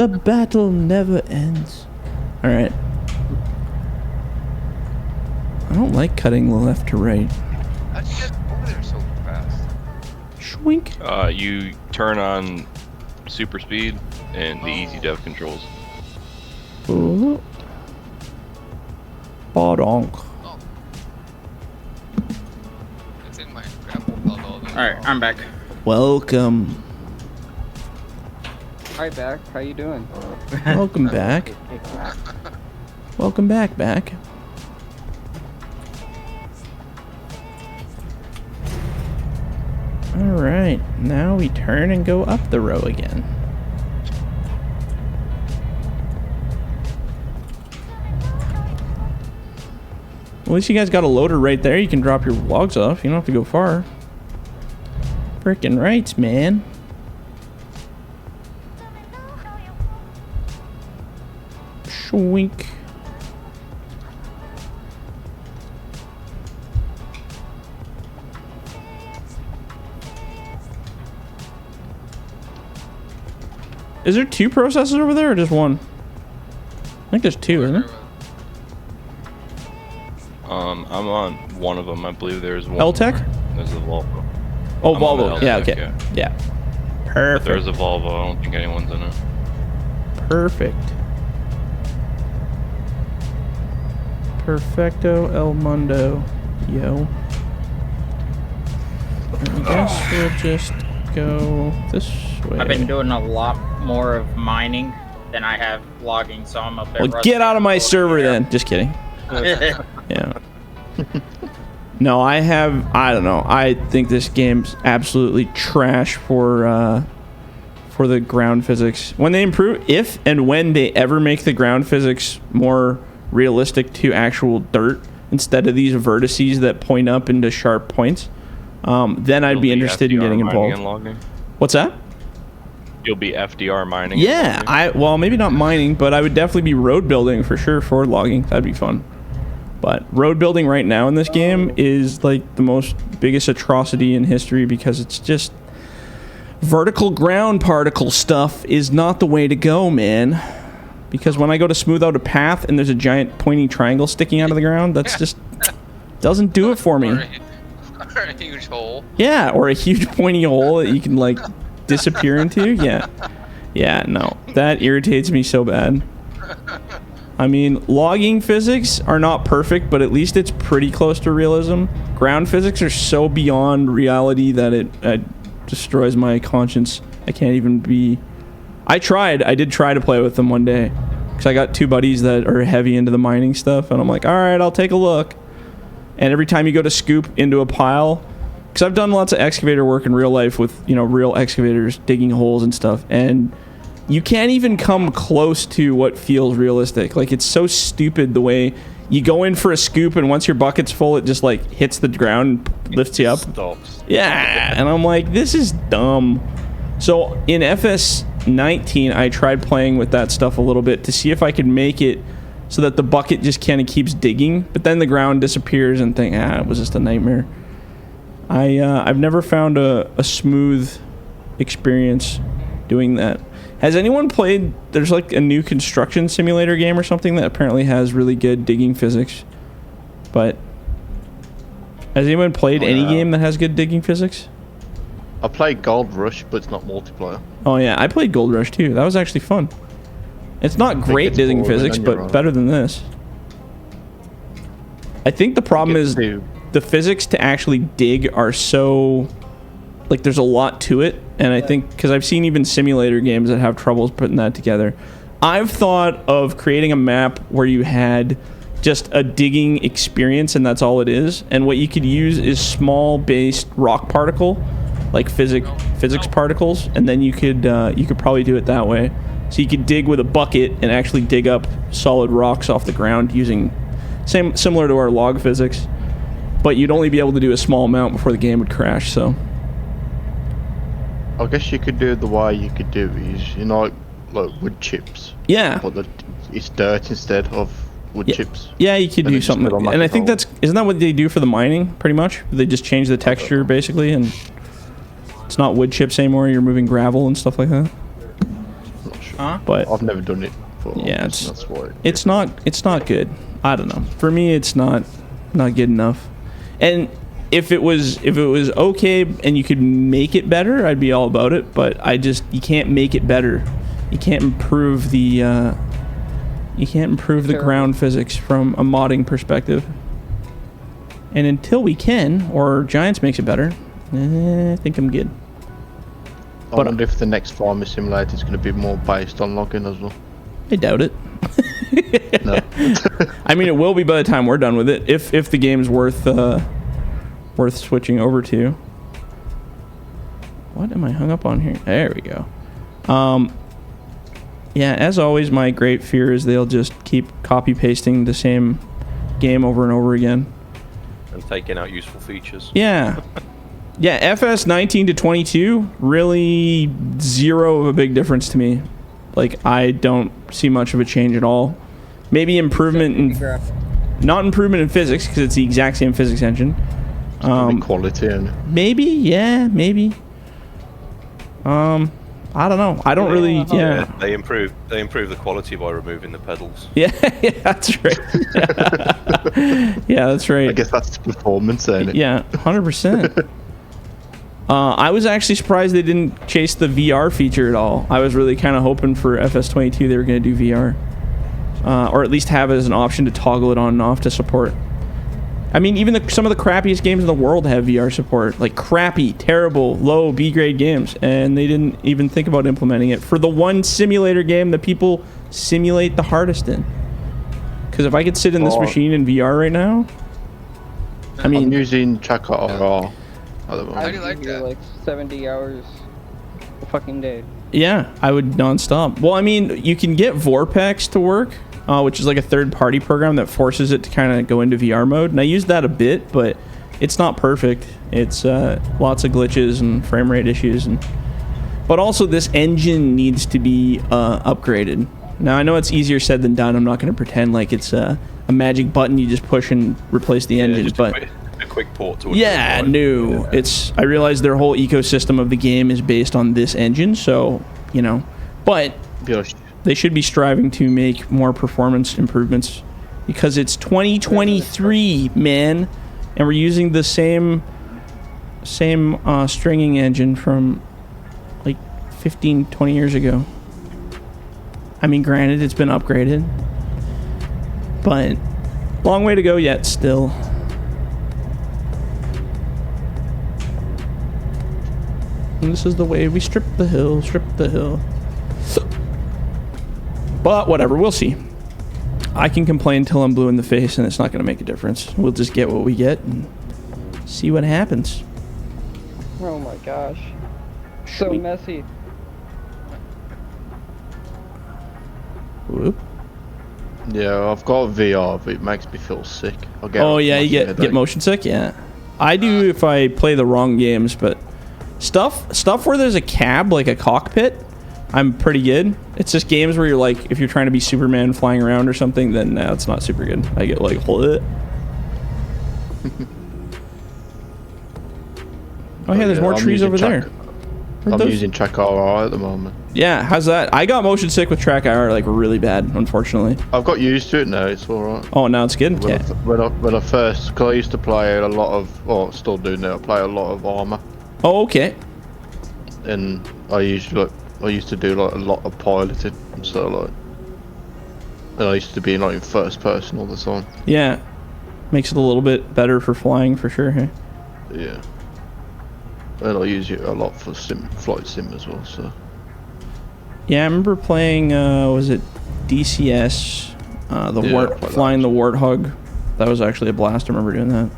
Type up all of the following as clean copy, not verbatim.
The battle never ends. Alright. I don't like cutting left to right. How'd you get over there so fast? Schwink. You turn on super speed and the easy dev controls. Ooh. Badonk. Oh. It's in my grapple bubble. Alright, I'm back. Welcome. Hi, back. How you doing? Welcome back. Welcome back. Alright, now we turn and go up the row again. At least you guys got a loader right there. You can drop your logs off. You don't have to go far. Frickin' rights, man. Schwink. Is there two processors over there or just one? I think there's two, isn't there? I'm on one of them. I believe there's one. L-Tech? More. There's a Volvo. Oh, I'm on the Volvo. Yeah, L-Tech, okay. yeah. Yeah. But Perfect. there's a Volvo. I don't think anyone's in it. Perfect. Perfecto El Mundo. Yo. I guess we'll just go this way. I've been doing a lot more of mining than I have logging, so I'm a bit Well, rusty. get out of my server then. Just kidding. Yeah. No, I don't know. I think this game's absolutely trash for the ground physics. When they improve, if and when they ever make the ground physics more realistic to actual dirt instead of these vertices that point up into sharp points, then I'd be interested in FDR getting mining involved. and logging. What's that? You'll be FDR mining. Yeah, well, maybe not mining, but I would definitely be road building for sure for logging. That'd be fun. But road building right now in this game is like the most biggest atrocity in history because it's just vertical ground particle stuff is not the way to go, man. Because when I go to smooth out a path and there's a giant pointy triangle sticking out of the ground, that's just doesn't do it for me. Or a huge hole. Yeah, or a huge pointy hole that you can like disappear into. Yeah, no, that irritates me so bad. I mean, logging physics are not perfect, but at least it's pretty close to realism. Ground physics are so beyond reality that it destroys my conscience. I can't even be... I did try to play with them one day. Because I got two buddies that are heavy into the mining stuff, and I'm like, alright, I'll take a look. And every time you go to scoop into a pile... Because I've done lots of excavator work in real life with, real excavators digging holes and stuff, and... You can't even come close to what feels realistic. Like, it's so stupid the way you go in for a scoop and once your bucket's full, it just, like, hits the ground and lifts you up. Stops. Yeah, and I'm like, this is dumb. So, in FS19, I tried playing with that stuff a little bit to see if I could make it so that the bucket just kind of keeps digging, but then the ground disappears and think, it was just a nightmare. I've never found a smooth experience doing that. Has anyone played, there's like a new construction simulator game or something that apparently has really good digging physics, but has anyone played any game that has good digging physics? I played Gold Rush, but it's not multiplayer. Oh yeah, I played Gold Rush too. That was actually fun. It's not great digging physics, but better than this. I think the problem is the physics to actually dig are so... Like, there's a lot to it, and I think, because I've seen even simulator games that have troubles putting that together. I've thought of creating a map where you had just a digging experience, and that's all it is, and what you could use is small-based rock particle, like physics particles, and then you could probably do it that way. So you could dig with a bucket and actually dig up solid rocks off the ground using, similar to our log physics, but you'd only be able to do a small amount before the game would crash, so... I guess you could do the way you could do is, like wood chips. Yeah. But it's dirt instead of wood chips. Yeah, you could do something. And I think isn't that what they do for the mining, pretty much? They just change the texture, basically, and it's not wood chips anymore, you're moving gravel and stuff like that. Not sure. Huh? but I've never done it. But Yeah, that's why. it's not good. I don't know. For me, it's not good enough. And if it was okay and you could make it better, I'd be all about it. But you can't make it better. You can't improve the ground physics from a modding perspective. And until we can, or Giants makes it better, I think I'm good. I wonder if the next farming simulator is going to be more based on logging as well. I doubt it. No. I mean, it will be by the time we're done with it, if the game's worth switching over to. What am I hung up on here? There we go. Yeah, as always, my great fear is they'll just keep copy pasting the same game over and over again. And taking out useful features. Yeah. Yeah, FS19 to 22, really zero of a big difference to me. Like, I don't see much of a change at all. Maybe improvement in... Not improvement in physics, because it's the exact same physics engine. Quality and... Maybe, yeah, maybe. I don't know. I don't really... Yeah. They improve the quality by removing the pedals. Yeah, that's right. Yeah, that's right. I guess that's the performance, ain't it? Yeah, 100%. I was actually surprised they didn't chase the VR feature at all. I was really kind of hoping for FS22 they were going to do VR. Or at least have it as an option to toggle it on and off to support. I mean, even some of the crappiest games in the world have VR support. Like crappy, terrible, low B-grade games. And they didn't even think about implementing it for the one simulator game that people simulate the hardest in. Because if I could sit in this machine in VR right now... I mean... I'm using Chaka RR at the moment. How do you like that? Like 70 hours a fucking day. Yeah, I would non-stop. Well, I mean, you can get Vorpex to work, which is like a third-party program that forces it to kind of go into VR mode. And I used that a bit, but it's not perfect. It's lots of glitches and frame rate issues. But also, this engine needs to be upgraded. Now, I know it's easier said than done. I'm not going to pretend like it's a magic button you just push and replace the engine, just but... a quick port to Yeah, no. It's... I realize their whole ecosystem of the game is based on this engine, so, you know. But they should be striving to make more performance improvements because it's 2023, man, and we're using the same stringing engine from like 15, 20 years ago. I mean, granted, it's been upgraded, but long way to go yet still. And this is the way we strip the hill. But whatever, we'll see. I can complain till I'm blue in the face and it's not going to make a difference. We'll just get what we get and see what happens. Oh my gosh. So messy. Whoop. Yeah, I've got VR, but it makes me feel sick. Oh yeah, you get motion sick? Yeah. I do if I play the wrong games, but stuff where there's a cab, like a cockpit, I'm pretty good. It's just games where you're like, if you're trying to be Superman flying around or something, then it's not super good. I get like, hold it. Oh yeah, there's more trees over there. I'm using Track RR at the moment. Yeah, how's that? I got motion sick with Track IR like really bad, unfortunately. I've got used to it now, it's alright. Oh, now it's good? When I first, because I used to play a lot of, well, still do now, I play a lot of Armour. Oh, okay. And I used to do like a lot of piloting, so like, and I used to be like in first person all the time. Yeah, makes it a little bit better for flying for sure. Hey? Yeah. And I use it a lot for flight sim as well, so. Yeah, I remember playing, was it DCS? Flying the Warthog. That was actually a blast, I remember doing that.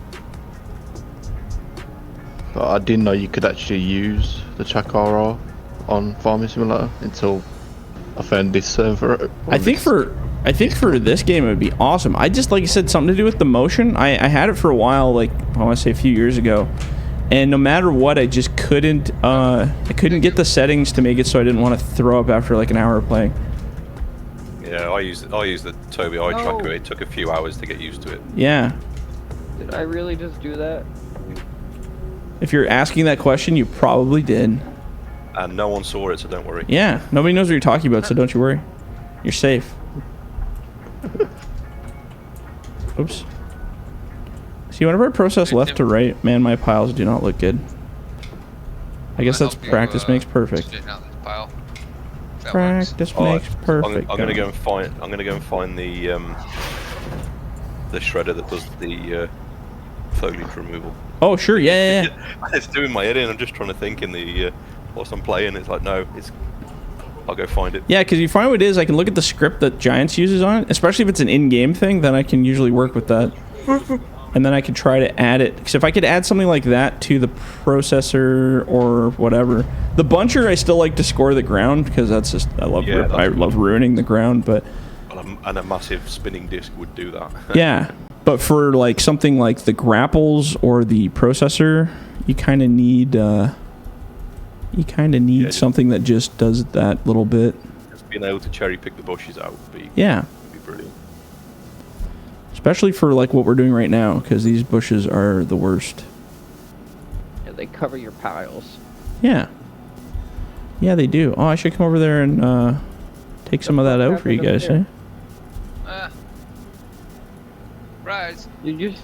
But I didn't know you could actually use the Track RR on Farming Simulator until I found this server. I think for this game it would be awesome. I just, like you said, something to do with the motion. I had it for a while, like I want to say a few years ago. And no matter what, I just couldn't get the settings to make it so I didn't want to throw up after like an hour of playing. Yeah, I use the Toby eye tracker. It took a few hours to get used to it. Yeah. Did I really just do that? If you're asking that question, you probably did. and no one saw it, so don't worry. Yeah, nobody knows what you're talking about, so don't you worry. You're safe. Oops. See, whenever I process left to right, man, my piles do not look good. I guess that's practice makes perfect. Practice makes perfect. I'm gonna go and find. I'm gonna go and find the shredder that does the foliage removal. Oh sure, yeah. It's doing my head in. I'm just trying to think in the whilst I'm playing. It's like no, it's. I'll go find it. Yeah, because you find what it is, I can look at the script that Giants uses on it, especially if it's an in-game thing, then I can usually work with that. And then I can try to add it. Because if I could add something like that to the processor or whatever. The buncher, I still like to score the ground, because that's just, I love ruining the ground, but... And a massive spinning disc would do that. Yeah, but for like something like the grapples or the processor, you kind of need... something that just does that little bit. Just being able to cherry pick the bushes out would be, yeah. Would be brilliant. Especially for like what we're doing right now, because these bushes are the worst. Yeah, they cover your piles. Yeah. Yeah, they do. Oh, I should come over there and take some of that out for you guys, eh? Rise. You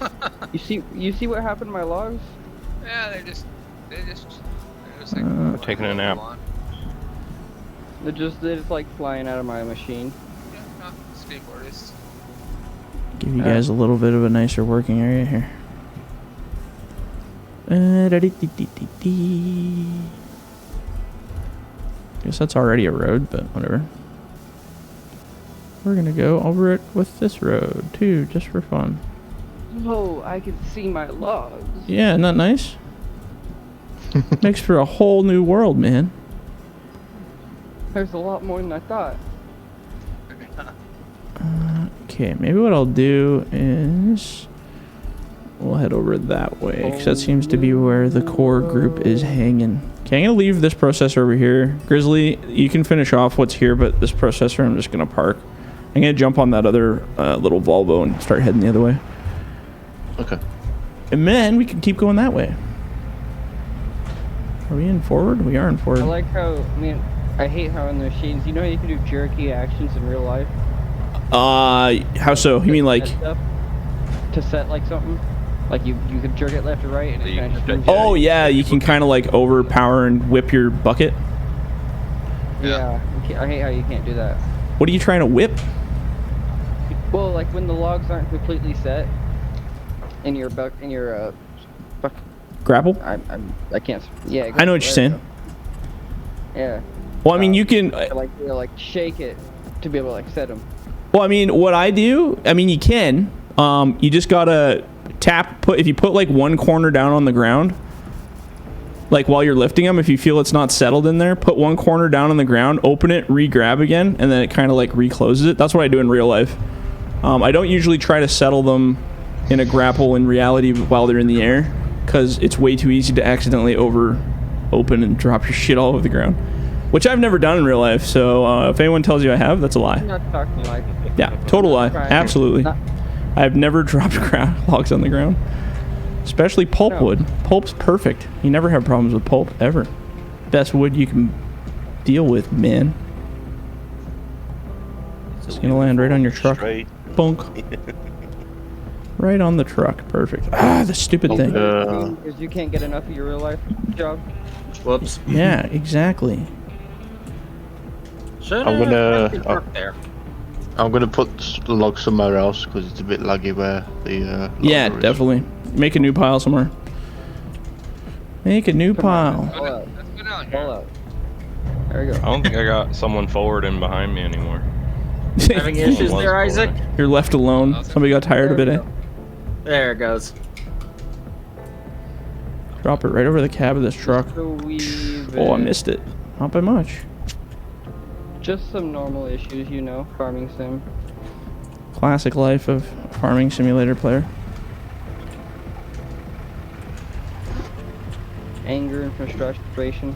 see what happened to my logs? Yeah, they're just like taking a nap. They're just like flying out of my machine. Yeah, not skateboardists. Give you guys a little bit of a nicer working area here. Guess that's already a road, but whatever. We're gonna go over it with this road too, just for fun. Oh, I can see my logs. Yeah, isn't that nice? Makes for a whole new world, man. There's a lot more than I thought. Okay, maybe what I'll do is we'll head over that way, because that seems to be where the core group is hanging. Okay, I'm gonna leave this processor over here. Grizzly, you can finish off what's here, but this processor I'm just gonna park. I'm gonna jump on that other little Volvo and start heading the other way. Okay. And then we can keep going that way. Are we in forward? We are in forward. I like how, I hate how in the machines, you know how you can do jerky actions in real life? How so? You mean like... To set like something? Like you could jerk it left or right and it kind of just... Oh yeah, you can kind of like overpower and whip your bucket. Yeah, I hate how you can't do that. What are you trying to whip? Well, like when the logs aren't completely set in your Grapple? I can't. Yeah. I know what you're saying. Yeah. Well, I mean, you can like shake it to be able to like set them. Well, I mean, what I do, I mean, you can. You just gotta if you put like one corner down on the ground, like while you're lifting them, if you feel it's not settled in there, put one corner down on the ground, open it, re-grab again, and then it kind of like recloses it. That's what I do in real life. I don't usually try to settle them in a grapple in reality while they're in the air, because it's way too easy to accidentally open and drop your shit all over the ground, which I've never done in real life. So if anyone tells you I have, that's a lie. I'm not talking like. Yeah, total lie. Absolutely. I've never dropped logs on the ground, especially pulpwood. Pulp's perfect. You never have problems with pulp ever. Best wood you can deal with, man. It's gonna land right on your truck. Bunk. Right on the truck. Perfect. Ah, the stupid thing. Because you can't get enough of your real life job. Whoops. Yeah, exactly. I'm gonna put the log somewhere else because it's a bit laggy where the yeah, definitely. Make a new pile somewhere. Make a new pile. Let's go down here. Pull out. There we go. I don't think I got someone forward and behind me anymore. Having issues there, Isaac? You're left alone. Somebody got tired of it, eh? There it goes. Drop it right over the cab of this truck. Oh, I missed it. Not by much. Just some normal issues, you know, farming sim. Classic life of farming simulator player. Anger and frustration.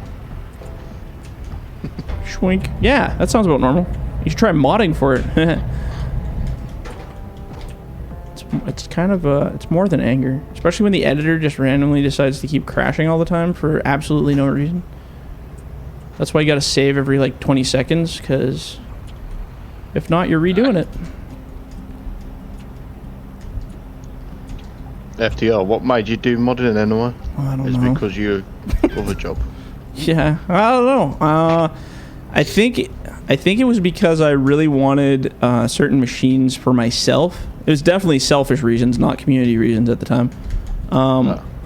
Schwink. Yeah, that sounds about normal. You should try modding for it. It's kind of it's more than anger, especially when the editor just randomly decides to keep crashing all the time for absolutely no reason. That's why you gotta save every like 20 seconds, because if not, you're redoing it. FDR, what made you do modding anyway? I don't It's know. because you other job. Yeah, I don't know. I think it was because I really wanted certain machines for myself. It was definitely selfish reasons, not community reasons at the time.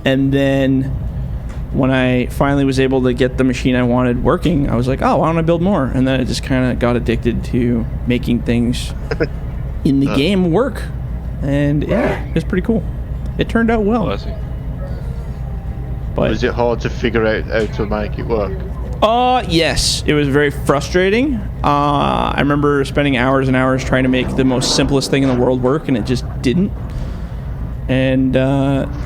And then when I finally was able to get the machine I wanted working, I was like, oh, why don't I build more? And then I just kind of got addicted to making things in the game work. And yeah, it was pretty cool. It turned out well. Bless you. But Was it hard to figure out how to make it work? yes, it was very frustrating. I remember spending hours and hours trying to make the most simplest thing in the world work, and it just didn't. And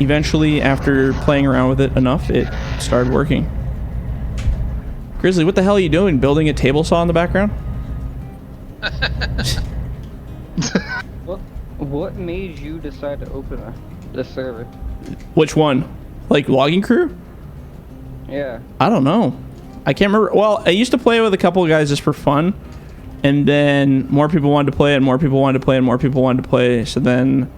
eventually, after playing around with it enough, it started working. Grizzly, what the hell are you doing? Building a table saw in the background? What made you decide to open this server? Which one? Like Logging Crew? Yeah. I don't know. I can't remember. Well, I used to play with a couple of guys just for fun, and then more people wanted to play, and more people wanted to play, and more people wanted to play. So then,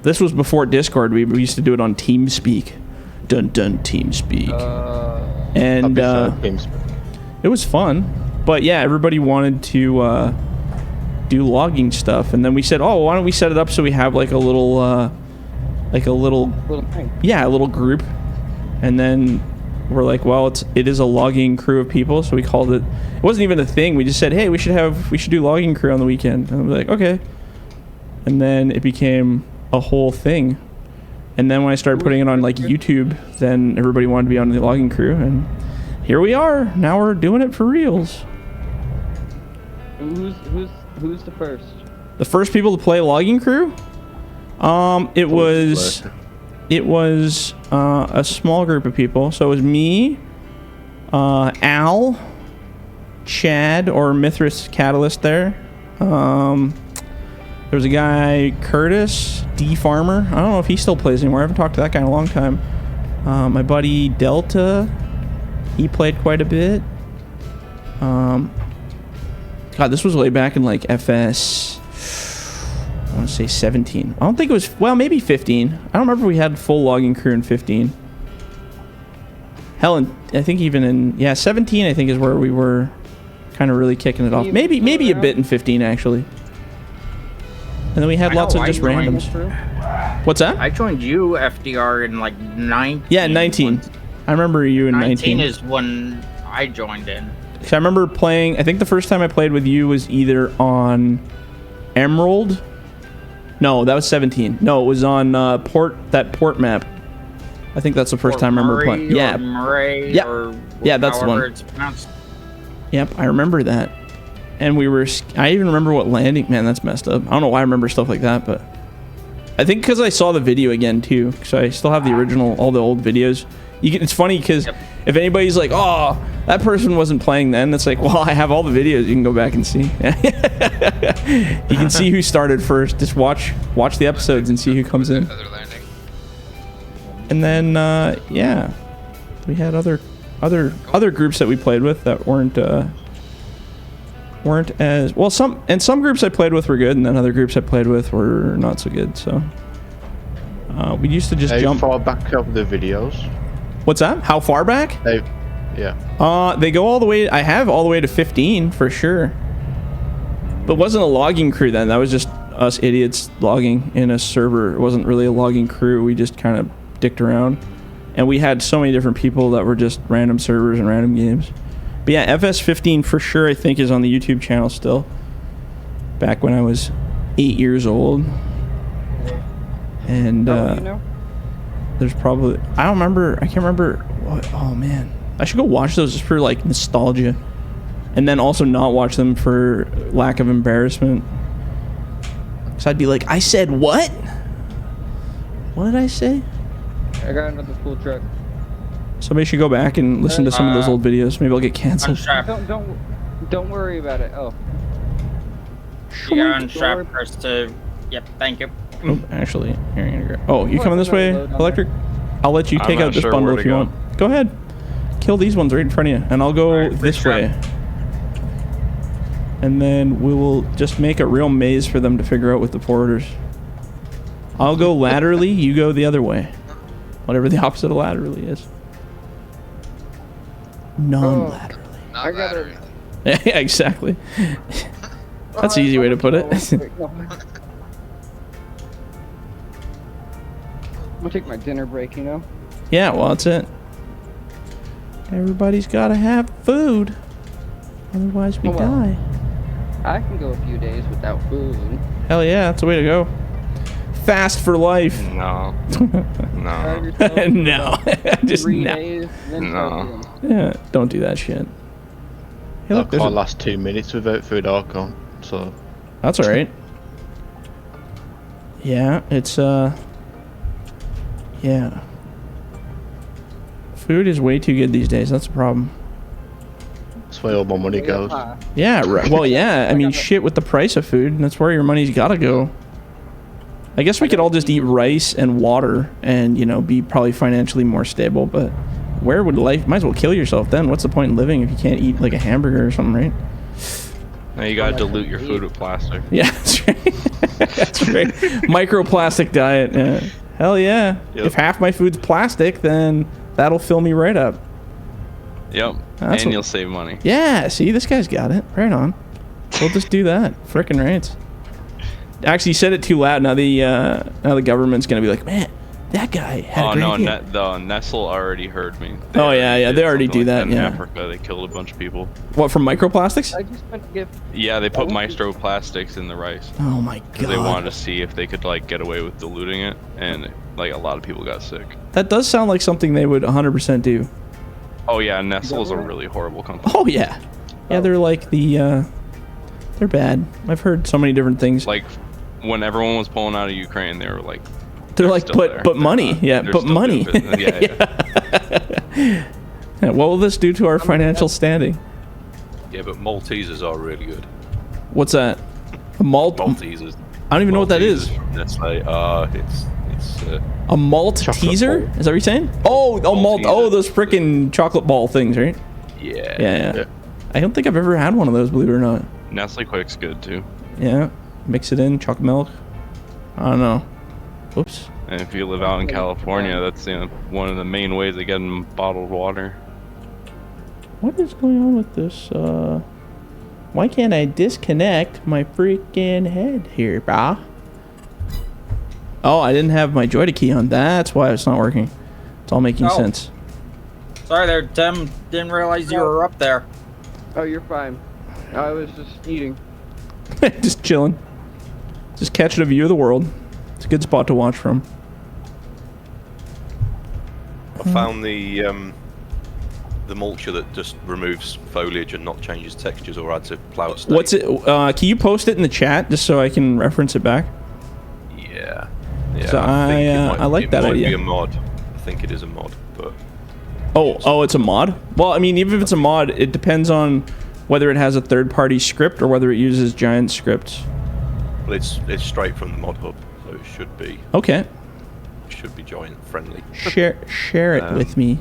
this was before Discord. We used to do it on TeamSpeak. Dun dun TeamSpeak. And it was fun. But yeah, everybody wanted to do logging stuff, and then we said, oh, why don't we set it up so we have like a little Little thing. yeah, a little group. And then we're like, well, it is a logging crew of people, so we called it. It wasn't even a thing. We just said, hey, we should do logging crew on the weekend. And we're like, okay. And then it became a whole thing. And then when I started putting it on like YouTube, then everybody wanted to be on the logging crew, and here we are. Now we're doing it for reals. Who's the first? The first people to play logging crew? It was a small group of people. So it was me, Al, Chad, or Mithras Catalyst there. There was a guy, Curtis, D Farmer. I don't know if he still plays anymore. I haven't talked to that guy in a long time. My buddy Delta, he played quite a bit. God, this was way back in like FS. I want to say 17. I don't think it was, well, maybe 15. I don't remember if we had full logging crew in 15. Hell, and I think even in, yeah, 17 I think is where we were kind of really kicking it off. Maybe a bit in 15 actually. And then we had lots of just randoms. What's that? I joined you, FDR, in like 19. Yeah, 19. I remember you in 19. 19 is when I joined in. So I remember playing, I think the first time I played with you was either on Emerald. No, that was 17. No, it was on port map. I think that's the first time I remember playing. Yeah. Murray, Yep. or Yeah, that's the one. it's pronounced. Yep, I remember that. And I even remember what landing, man, that's messed up. I don't know why I remember stuff like that, but I think because I saw the video again too, so I still have the original, all the old videos. It's funny because if anybody's like, oh, that person wasn't playing then, it's like, well, I have all the videos. You can go back and see. You can see who started first. Just watch the episodes and see who comes in. Feather landing. And then, yeah, we had other groups that we played with that weren't as well. Some groups I played with were good, and then other groups I played with were not so good. So we used to just jump. How far back of the videos? What's that? How far back? Yeah. They go all the way. I have all the way to 15 for sure. But it wasn't a logging crew then. That was just us idiots logging in a server. It wasn't really a logging crew. We just kind of dicked around. And we had so many different people that were just random servers and random games. But yeah, FS15 for sure I think is on the YouTube channel still. Back when I was 8 years old. And you know? there's probably, I can't remember what, oh man. I should go watch those just for like nostalgia. And then also not watch them for lack of embarrassment. Because I'd be like, I said what? What did I say? I got another full truck. Somebody should go back and listen to some of those old videos. Maybe I'll get canceled. Don't worry about it. Oh. Yeah, unstrap press to. Yep, thank you. Oh, actually, here, I'm gonna go. Oh, you coming this way, Electric? I'll let you take out this bundle if you want. Go ahead. kill these ones right in front of you, and I'll go Alright, this free way. trap. And then we will just make a real maze for them to figure out with the porters. I'll go laterally, you go the other way. Whatever the opposite of laterally is. Non-laterally. Not I gotta- laterally. Yeah, exactly. That's an easy way to put it. I'm gonna take my dinner break, you know? Yeah, well, that's it. Everybody's gotta have food. Otherwise we Oh, well. die. I can go a few days without food. Hell yeah, that's the way to go. Fast for life. No. Starve No. yourself No. for Just 3 no. days, then start No. doing. Yeah, don't do that shit. Hey, I look, there's can't a- last 2 minutes without food. I can't. So that's alright. Yeah, it's, yeah. Food is way too good these days. That's the problem. that's where all my money goes. Yeah, right. Well, yeah. I mean, shit with the price of food. That's where your money's gotta go. I guess we could all just eat rice and water and, you know, be probably financially more stable, but where would life... Might as well kill yourself then. What's the point in living if you can't eat, like, a hamburger or something, right? Now you gotta dilute your food with plastic. Yeah, that's right. That's right. Microplastic diet. Yeah. Hell yeah. Yep. If half my food's plastic, then that'll fill me right up. Yep. That's and what- you'll save money. Yeah, see, this guy's got it. Right on. We'll just do that. Frickin' right. Actually, you said it too loud. Now the government's gonna be like, man, that guy had a Oh great no, idea." the Nestle already heard me. Oh, yeah, did they already something do that, In yeah. Africa, they killed a bunch of people. What, from microplastics? I just went to get. Yeah, they put microplastics in the rice. Oh my 'Cause they wanted god. to see if they could like get away with diluting it, and like a lot of people got sick. That does sound like something they would 100% do. Oh yeah, Nestle's a really horrible company. Oh yeah. Yeah, they're like the, they're bad. I've heard so many different things. Like when everyone was pulling out of Ukraine, they were like, They're like, still but there. but They're money. not- Yeah, they're but still money. doing business. Yeah. Yeah, what will this do to our financial standing? Yeah, but Maltesers are really good. What's that? A malt? Maltesers. I don't even know what that is. Nestle. It's A malt Chocolate teaser? ball. Is that what you're saying? Oh, malt. Malteser. Oh, those frickin' chocolate ball things, right? yeah. Yeah. Yeah. I don't think I've ever had one of those, believe it or not. Nestle Quick's good too. Yeah. Mix it in, chocolate milk. I don't know. Whoops. And if you live out in California, that's one of the main ways of getting bottled water. What is going on with this? Why can't I disconnect my freaking head here, brah? Oh, I didn't have my Joyta key on. That's why it's not working. It's all making Oh. sense. Sorry there, Tim. Didn't realize you were up there. Oh, you're fine. I was just eating. Just chilling. Just catching a view of the world. It's a good spot to watch from. I found the mulcher that just removes foliage and not changes textures or adds a plough state. What's it? Can you post it in the chat just so I can reference it back? Yeah. So I like that idea. It might be a mod. I think it is a mod, but Oh, it's a mod? Well, I mean, even if it's a mod, it depends on whether it has a third-party script or whether it uses Giant scripts. well, it's straight from the mod hub, so it should be Okay. giant friendly. Share it with me.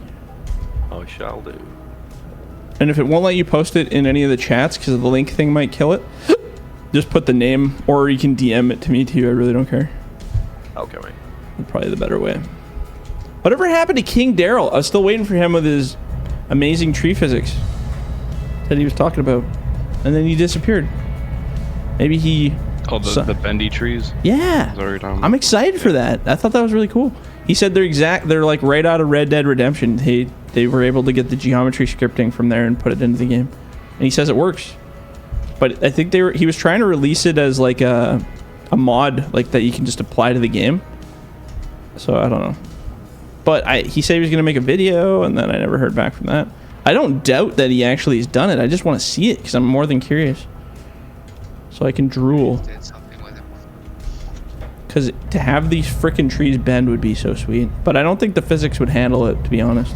I shall do. And if it won't let you post it in any of the chats because the link thing might kill it, just put the name, or you can DM it to me too. I really don't care. Okay, mate. Probably the better way. Whatever happened to King Daryl? I was still waiting for him with his amazing tree physics that he was talking about, and then he disappeared. Maybe he... Oh, the bendy trees? Yeah. Is that what you're talking about? I'm excited for that. I thought that was really cool. He said they're like right out of Red Dead Redemption. They were able to get the geometry scripting from there and put it into the game. And he says it works. But I think he was trying to release it as like a mod like that you can just apply to the game. So I don't know. But he said he was going to make a video, and then I never heard back from that. I don't doubt that he actually has done it. I just want to see it because I'm more than curious. So I can drool. Did something with it. Because to have these frickin' trees bend would be so sweet. But I don't think the physics would handle it, to be honest.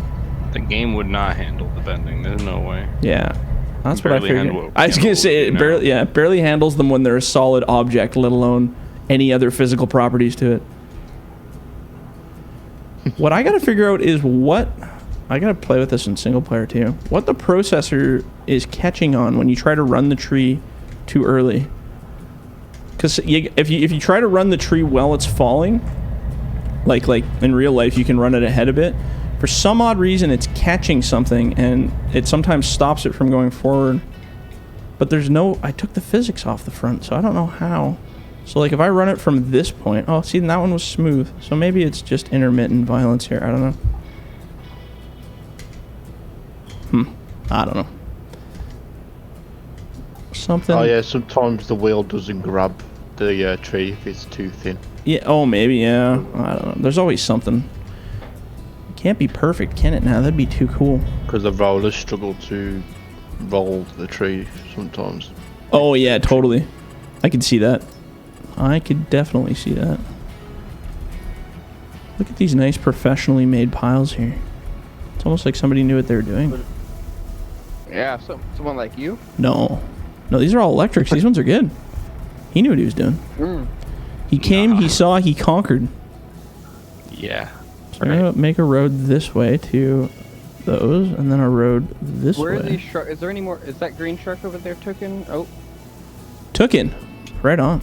The game would not handle the bending. There's no way. Yeah. That's what I Barely figured. handle- I was going to say, it handle, barely handles them when they're a solid object, let alone any other physical properties to it. What I got to figure out is what I gotta play with this in single player too. What the processor is catching on when you try to run the tree too early? Because if you try to run the tree while it's falling, like in real life, you can run it ahead a bit. For some odd reason, it's catching something, and it sometimes stops it from going forward. But there's no... I took the physics off the front, so I don't know how. So, like, if I run it from this point... Oh, see, that one was smooth. So maybe it's just intermittent violence here. I don't know. I don't know. Something... Oh, yeah, sometimes the wheel doesn't grab the tree if it's too thin. Yeah, oh, maybe, yeah. I don't know. There's always something. Can't be perfect, can it now? That'd be too cool. Because the rollers struggle to roll the tree sometimes. Oh, yeah, totally. I could see that. I could definitely see that. Look at these nice professionally made piles here. It's almost like somebody knew what they were doing. Yeah, someone like you. No, these are all electrics. These ones are good. He knew what he was doing. He came, he saw, he conquered. Yeah. So I'm gonna make a road this way to those, and then a road this way. Where are these shark? Is there any more? Is that green shark over there taken? Oh, Tooken. Right on.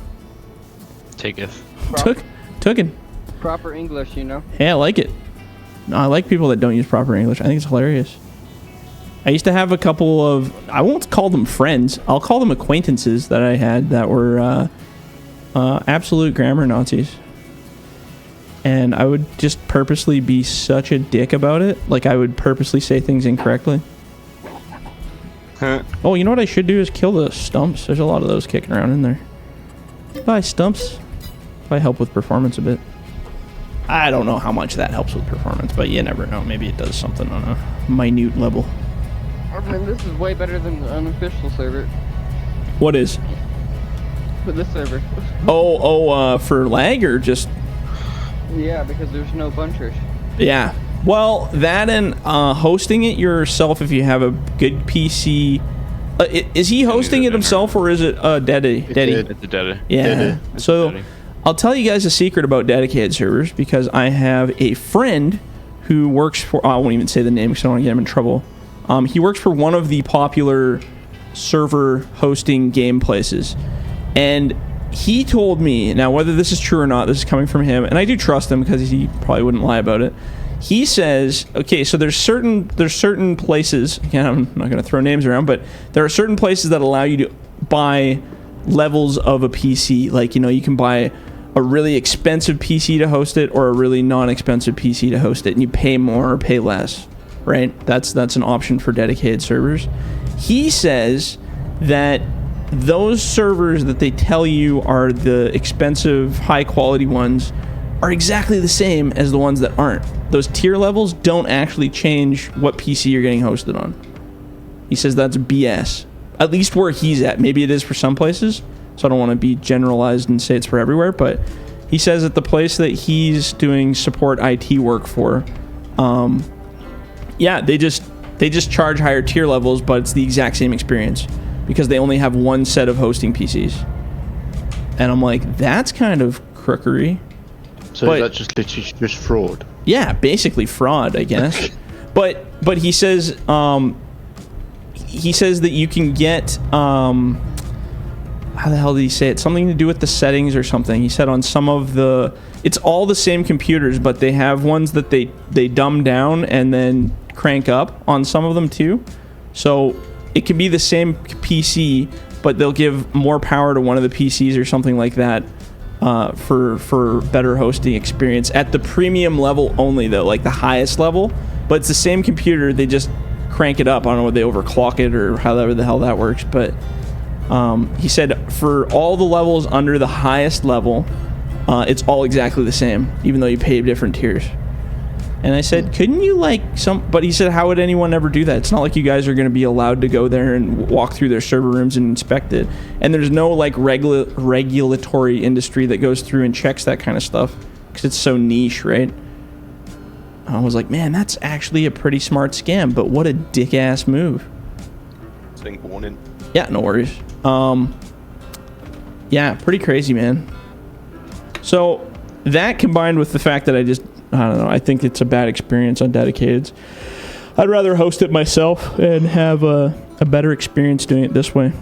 Taketh. Tooken. proper English, you know. Hey, I like it. No, I like people that don't use proper English. I think it's hilarious. I used to have a couple of... I won't call them friends. I'll call them acquaintances that I had that were absolute grammar Nazis. And I would just purposely be such a dick about it. Like, I would purposely say things incorrectly. Oh, you know what I should do is kill the stumps. There's a lot of those kicking around in there. Bye, stumps. Probably help with performance a bit. I don't know how much that helps with performance, but you never know. Maybe it does something on a minute level. I mean, this is way better than the unofficial server. What is? But this server. For lag or just... Yeah, because there's no bunchers. Yeah. Well, that and hosting it yourself if you have a good PC. Is he hosting it himself or is it Daddy? It's a Daddy. Yeah. So I'll tell you guys a secret about dedicated servers because I have a friend who works for... I won't even say the name because I don't want to get him in trouble. He works for one of the popular server hosting game places. And he told me, now whether this is true or not, this is coming from him, and I do trust him because he probably wouldn't lie about it. He says, okay, so there's certain places, again, I'm not going to throw names around, but there are certain places that allow you to buy levels of a PC. Like, you know, you can buy a really expensive PC to host it or a really non-expensive PC to host it, and you pay more or pay less, right? That's an option for dedicated servers. He says that those servers that they tell you are the expensive, high-quality ones are exactly the same as the ones that aren't. Those tier levels don't actually change what PC you're getting hosted on. He says that's BS. At least where he's at. Maybe it is for some places, so I don't want to be generalized and say it's for everywhere, but he says at the place that he's doing support IT work for, yeah, they just charge higher tier levels, but it's the exact same experience because they only have one set of hosting PCs. And I'm like, that's kind of crookery. So that's just literally just fraud. Yeah, basically fraud, I guess. but he says that you can get how the hell did he say it? Something to do with the settings or something. He said on some of the, it's all the same computers, but they have ones that they dumb down and then crank up on some of them too. So it can be the same PC, but they'll give more power to one of the PCs or something like that. For better hosting experience at the premium level only though, like the highest level, but it's the same computer, they just crank it up. I don't know whether they overclock it or however the hell that works, but he said for all the levels under the highest level, it's all exactly the same, even though you pay different tiers. And I said, couldn't you but he said, how would anyone ever do that? It's not like you guys are going to be allowed to go there and walk through their server rooms and inspect it. And there's no like regulatory industry that goes through and checks that kind of stuff because it's so niche, right? I was like, man, that's actually a pretty smart scam, but what a dick-ass move. Think warning. Yeah, no worries. Yeah, pretty crazy, man. So that combined with the fact that I don't know, I think it's a bad experience on dedicateds. I'd rather host it myself and have a better experience doing it this way.